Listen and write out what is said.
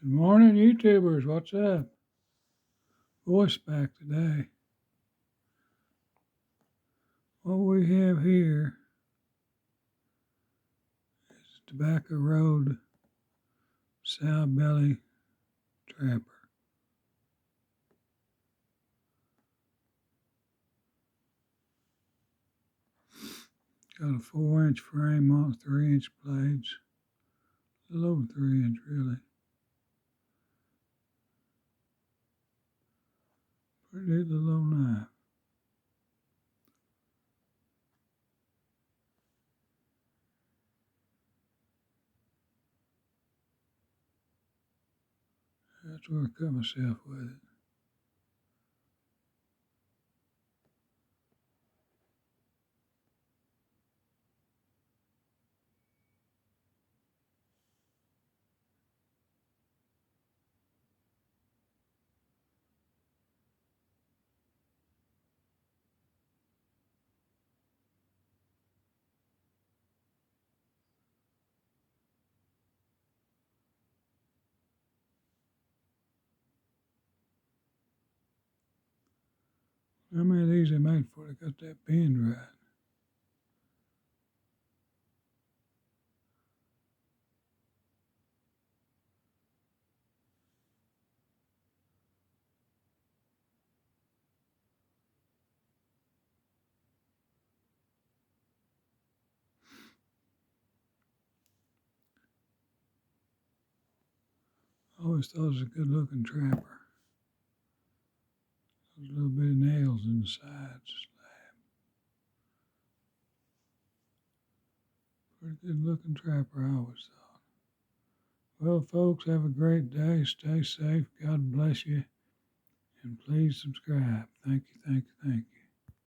Good morning, YouTubers. What's up? Voice back today. What we have here is Tobacco Road Sow Belly Trapper. Got a 4-inch frame on 3-inch blades. A little over 3 inch, really. Pretty little old knife. That's where I cut myself with it. How many of these they made before they got that bend right? I always thought it was a good looking trapper. Those little bitty nails in the sides. Pretty good looking trapper, I always thought. Well, folks, have a great day. Stay safe. God bless you. And please subscribe. Thank you, thank you, thank you.